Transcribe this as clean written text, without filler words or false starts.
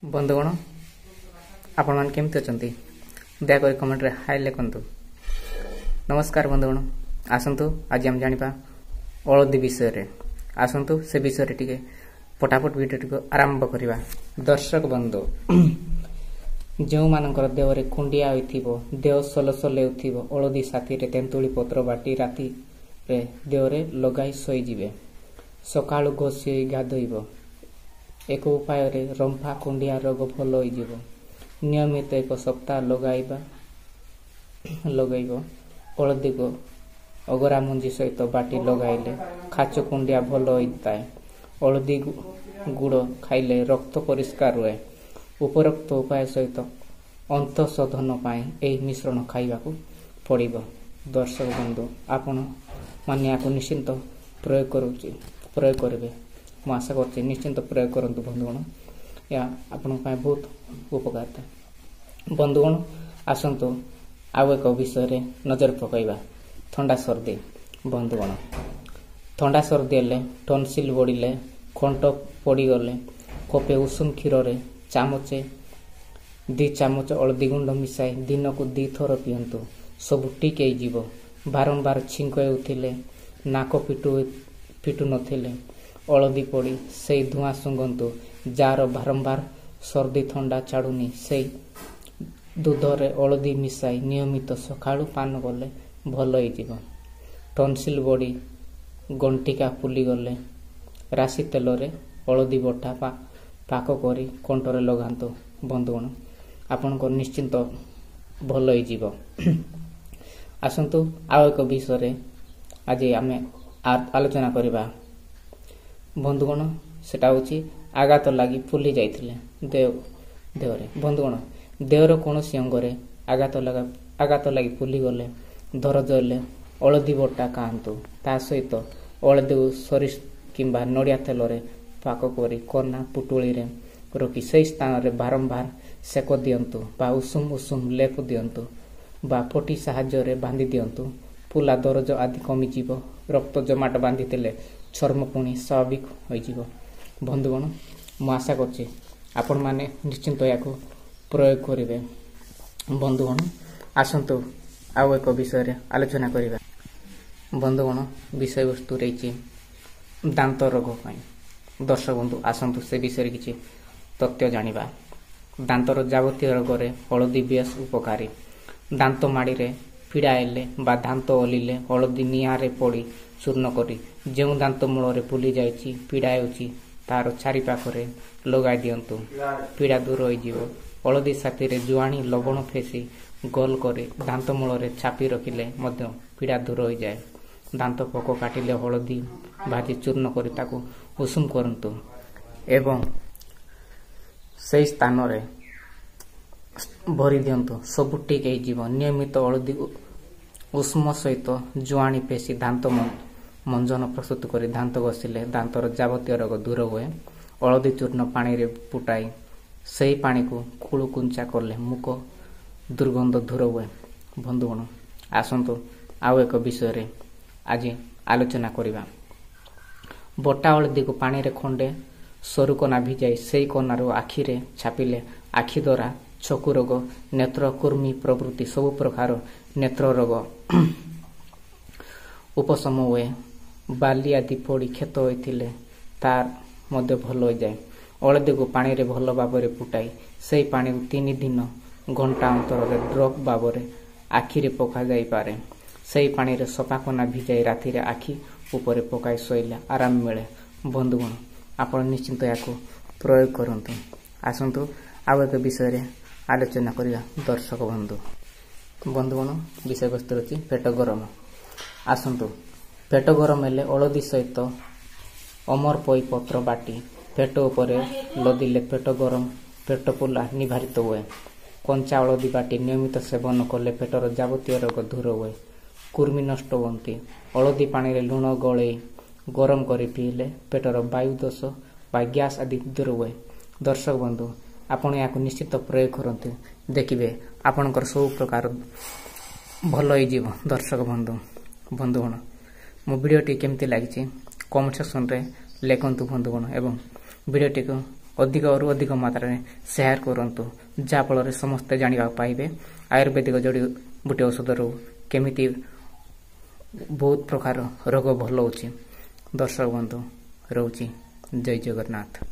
ବନ୍ଧୁଗଣ ଆପଣମାନେ କେମିତି ଅଛନ୍ତି? ଦୟାକରି କମେଣ୍ଟରେ ହାଇ ଲେଖନ୍ତୁ। ନମସ୍କାର ବନ୍ଧୁଗଣ, ଆସନ୍ତୁ ଆଜି ଆମେ ଜାଣିବା ହଳଦୀ ବିଷୟରେ। ଆସନ୍ତୁ ସେ ବିଷୟରେ ଟିକେ ପଟାପଟ ଭିଡ଼ିଓଟିକୁ ଆରମ୍ଭ କରିବା। ଦର୍ଶକ ବନ୍ଧୁ, ଯେଉଁମାନଙ୍କର ଦେହରେ କୁଣ୍ଡିଆ ହୋଇଥିବ, ଦେହ ସଲସଲ ହେଉଥିବ, ହଳଦୀ ସାଥିରେ ତେନ୍ତୁଳି ପତ୍ର ବାଟି ରାତିରେ ଦେହରେ ଲଗାଇ ଶୋଇଯିବେ। ସକାଳୁ ଘଷି ହୋଇ ଗାଧୋଇବ। ଏକ ଉପାୟରେ ରମ୍ଫା କୁଣ୍ଡିଆ ରୋଗ ଭଲ ହୋଇଯିବ। ନିୟମିତ ଏକ ସପ୍ତାହ ଲଗାଇବ। ହଳଦୀକୁ ଅଗରା ମଞ୍ଜି ସହିତ ବାଟି ଲଗାଇଲେ ଖାଚ କୁଣ୍ଡିଆ ଭଲ ହୋଇଥାଏ। ହଳଦୀ ଗୁଡ଼ ଖାଇଲେ ରକ୍ତ ପରିଷ୍କାର ରୁହେ। ଉପରୋକ୍ତ ଉପାୟ ସହିତ ଅନ୍ତଃଶୋଧନ ପାଇଁ ଏହି ମିଶ୍ରଣ ଖାଇବାକୁ ପଡ଼ିବ। ଦର୍ଶକ ବନ୍ଧୁ, ଆପଣମାନେ ଏହାକୁ ନିଶ୍ଚିନ୍ତ ପ୍ରୟୋଗ କରିବେ। ମୁଁ ଆଶା କରୁଛି ନିଶ୍ଚିନ୍ତ ପ୍ରୟୋଗ କରନ୍ତୁ ବନ୍ଧୁଗଣ। ଏହା ଆପଣଙ୍କ ପାଇଁ ବହୁତ ଉପକାରିତା। ବନ୍ଧୁଗଣ, ଆସନ୍ତୁ ଆଉ ଏକ ବିଷୟରେ ନଜର ପକାଇବା। ଥଣ୍ଡା ସର୍ଦ୍ଦି। ବନ୍ଧୁଗଣ, ଥଣ୍ଡା ସର୍ଦ୍ଦି ହେଲେ, ଟନସିଲ ବଢ଼ିଲେ, କଣ୍ଠ ପଡ଼ିଗଲେ କପେ ଉଷୁମ କ୍ଷୀରରେ 2 ଚାମଚ ହଳଦୀ ଗୁଣ୍ଡ ମିଶାଇ ଦିନକୁ 2 ଥର ପିଅନ୍ତୁ। ସବୁ ଠିକ୍ ହେଇଯିବ। ବାରମ୍ବାର ଛିଙ୍କ ହେଉଥିଲେ, ନାକ ଫିଟୁ ନଥିଲେ ହଳଦୀ ପଡ଼ି ସେଇ ଧୂଆଁ ଶୁଙ୍ଘନ୍ତୁ। ଯାହାର ବାରମ୍ବାର ସର୍ଦ୍ଦି ଥଣ୍ଡା ଛାଡ଼ୁନି, ସେଇ ଦୁଧରେ ହଳଦୀ ମିଶାଇ ନିୟମିତ ସକାଳୁ ପାନ କଲେ ଭଲ ହେଇଯିବ। ଟନସିଲ ବଢ଼ି ଗଣ୍ଠିକା ଫୁଲିଗଲେ ରାଶି ତେଲରେ ହଳଦୀ ବଟା ପାକ କରି କଣ୍ଠରେ ଲଗାନ୍ତୁ। ବନ୍ଧୁଗଣ, ଆପଣଙ୍କର ନିଶ୍ଚିନ୍ତ ଭଲ ହେଇଯିବ। ଆସନ୍ତୁ ଆଉ ଏକ ବିଷୟରେ ଆଜି ଆମେ ଆଲୋଚନା କରିବା। ବନ୍ଧୁଗଣ, ସେଟା ହେଉଛି ଆଘାତ ଲାଗି ଫୁଲି ଯାଇଥିଲେ ଦେହରେ। ବନ୍ଧୁଗଣ, ଦେହର କୌଣସି ଅଙ୍ଗରେ ଆଘାତ ଲାଗି ଫୁଲିଗଲେ, ଦରଜ ହେଲେ ହଳଦୀ ବଟା ଖାଆନ୍ତୁ। ତା ସହିତ ହଳଦୀକୁ ସୋରିଷ କିମ୍ବା ନଡ଼ିଆ ତେଲରେ ପାକ କରି କନା ପୁଟୁଳିରେ ରଖି ସେହି ସ୍ଥାନରେ ବାରମ୍ବାର ସେକ ଦିଅନ୍ତୁ ବା ଉଷୁମ ଲେପ ଦିଅନ୍ତୁ ବା ପଟି ସାହାଯ୍ୟରେ ବାନ୍ଧି ଦିଅନ୍ତୁ। ଫୁଲା, ଦରଜ ଆଦି କମିଯିବ। ରକ୍ତ ଜମାଟ ବାନ୍ଧିଥିଲେ ଚର୍ମ ପୁଣି ସ୍ୱାଭାବିକ ହୋଇଯିବ। ବନ୍ଧୁଗଣ, ମୁଁ ଆଶା କରୁଛି ଆପଣମାନେ ନିଶ୍ଚିନ୍ତ ଏହାକୁ ପ୍ରୟୋଗ କରିବେ। ବନ୍ଧୁଗଣ, ଆସନ୍ତୁ ଆଉ ଏକ ବିଷୟରେ ଆଲୋଚନା କରିବା। ବନ୍ଧୁଗଣ, ବିଷୟବସ୍ତୁ ରହିଛି ଦାନ୍ତ ରୋଗ ପାଇଁ। ଦର୍ଶକ ବନ୍ଧୁ, ଆସନ୍ତୁ ସେ ବିଷୟରେ କିଛି ତଥ୍ୟ ଜାଣିବା। ଦାନ୍ତର ଯାବତୀୟ ରୋଗରେ ହଳଦୀ ବେଶ ଉପକାରୀ। ଦାନ୍ତ ମାଡ଼ିରେ ପୀଡ଼ା ହେଲେ ବା ଦାନ୍ତ ଓଲିଲେ ହଳଦୀ ନିଆଁରେ ପୋଡ଼ି ଚୂର୍ଣ୍ଣ କରି ଯେଉଁ ଦାନ୍ତ ମୂଳରେ ଫୁଲି ଯାଇଛି, ପୀଡ଼ା ହେଉଛି, ତାର ଚାରିପାଖରେ ଲଗାଇ ଦିଅନ୍ତୁ। ପୀଡ଼ା ଦୂର ହୋଇଯିବ। ହଳଦୀ ସାଥିରେ ଜୁଆଣି ଲବଣ ଫେସି ଗୋଲ କରି ଦାନ୍ତ ମୂଳରେ ଛାପି ରଖିଲେ ମଧ୍ୟ ପୀଡ଼ା ଦୂର ହୋଇଯାଏ। ଦାନ୍ତ ପୋକ କାଟିଲେ ହଳଦୀ ଭାଜି ଚୂର୍ଣ୍ଣ କରି ତାକୁ ଉଷୁମ କରନ୍ତୁ ଏବଂ ସେହି ସ୍ଥାନରେ ଭରି ଦିଅନ୍ତୁ। ସବୁ ଠିକ୍ ହେଇଯିବ। ନିୟମିତ ହଳଦୀ ଉଷ୍ମ ସହିତ ଜୁଆଣି ପେଶି ଦାନ୍ତ ମଞ୍ଜନ ପ୍ରସ୍ତୁତ କରି ଦାନ୍ତ ଘଷିଲେ ଦାନ୍ତର ଯାବତୀୟ ରୋଗ ଦୂର ହୁଏ। ହଳଦୀ ଚୂର୍ଣ୍ଣ ପାଣିରେ ଫୁଟାଇ ସେହି ପାଣିକୁ କୁଳୁକୁଞ୍ଚା କଲେ ମୁଖ ଦୁର୍ଗନ୍ଧ ଦୂର ହୁଏ। ବନ୍ଧୁଗଣ, ଆସନ୍ତୁ ଆଉ ଏକ ବିଷୟରେ ଆଜି ଆଲୋଚନା କରିବା। ବଟା ହଳଦୀକୁ ପାଣିରେ ଖଣ୍ଡେ ସରୁ କନା ଭିଜାଇ ସେହି କନାରୁ ଆଖିରେ ଛାପିଲେ ଆଖି ଧରା, ଚକ୍ଷୁ ରୋଗ, ନେତ୍ର କୃମି ପ୍ରଭୃତି ସବୁ ପ୍ରକାର ନେତ୍ର ରୋଗ ଉପଶମ ହୁଏ। ବାଲି ଆଦି ପୋଡ଼ି କ୍ଷତ ହୋଇଥିଲେ ତାର ମଧ୍ୟ ଭଲ ହୋଇଯାଏ। ହଳଦୀକୁ ପାଣିରେ ଭଲ ଭାବରେ ଫୁଟାଇ ସେହି ପାଣିକୁ 3 ଦିନ ଘଣ୍ଟା ଅନ୍ତରରେ ଡ୍ରପ୍ ଭାବରେ ଆଖିରେ ପକାଯାଇପାରେ। ସେହି ପାଣିରେ ସଫା କନା ଭିଜାଇ ରାତିରେ ଆଖି ଉପରେ ପକାଇ ଶୋଇଲେ ଆରାମ ମିଳେ। ବନ୍ଧୁଗଣ, ଆପଣ ନିଶ୍ଚିନ୍ତ ଏହାକୁ ପ୍ରୟୋଗ କରନ୍ତୁ। ଆସନ୍ତୁ ଆଉ ଏକ ବିଷୟରେ ଆଲୋଚନା କରିବା। ଦର୍ଶକ ବନ୍ଧୁଗଣ, ବିଷୟବସ୍ତୁ ହେଉଛି ପେଟ ଗରମ। ଆସନ୍ତୁ, ପେଟ ଗରମ ହେଲେ ହଳଦୀ ସହିତ ଅମର ପୋଇ ପତ୍ର ବାଟି ପେଟ ଉପରେ ଲଦିଲେ ପେଟ ଗରମ, ପେଟ ଫୁଲା ନିବାରିତ ହୁଏ। କଞ୍ଚା ହଳଦୀ ବାଟି ନିୟମିତ ସେବନ କଲେ ପେଟର ଯାବତୀୟ ରୋଗ ଦୂର ହୁଏ। କୃମି ନଷ୍ଟ ହୁଅନ୍ତି। ହଳଦୀ ପାଣିରେ ଲୁଣ ଗୋଳେଇ ଗରମ କରି ପିଇଲେ ପେଟର ବାୟୁ ଦୋଷ ବା ଗ୍ୟାସ୍ ଆଦି ଦୂର ହୁଏ। ଦର୍ଶକ ବନ୍ଧୁ, ଆପଣ ଏହାକୁ ନିଶ୍ଚିତ ପ୍ରୟୋଗ କରନ୍ତୁ। ଦେଖିବେ ଆପଣଙ୍କର ସବୁ ପ୍ରକାର ଭଲ ହେଇଯିବ। ଦର୍ଶକ ବନ୍ଧୁଗଣ, ମୋ ଭିଡ଼ିଓଟି କେମିତି ଲାଗିଛି କମେଣ୍ଟ ସେକ୍ସନରେ ଲେଖନ୍ତୁ ବନ୍ଧୁଗଣ ଏବଂ ଭିଡ଼ିଓଟିକୁ ଅଧିକରୁ ଅଧିକ ମାତ୍ରାରେ ସେୟାର କରନ୍ତୁ, ଯାହାଫଳରେ ସମସ୍ତେ ଜାଣିବାକୁ ପାଇବେ ଆୟୁର୍ବେଦିକ ଜଡ଼ିବୁଟି ଔଷଧରୁ କେମିତି ବହୁତ ପ୍ରକାର ରୋଗ ଭଲ ହେଉଛି। ଦର୍ଶକ ବନ୍ଧୁ ରହୁଛି, ଜୟ ଜଗନ୍ନାଥ।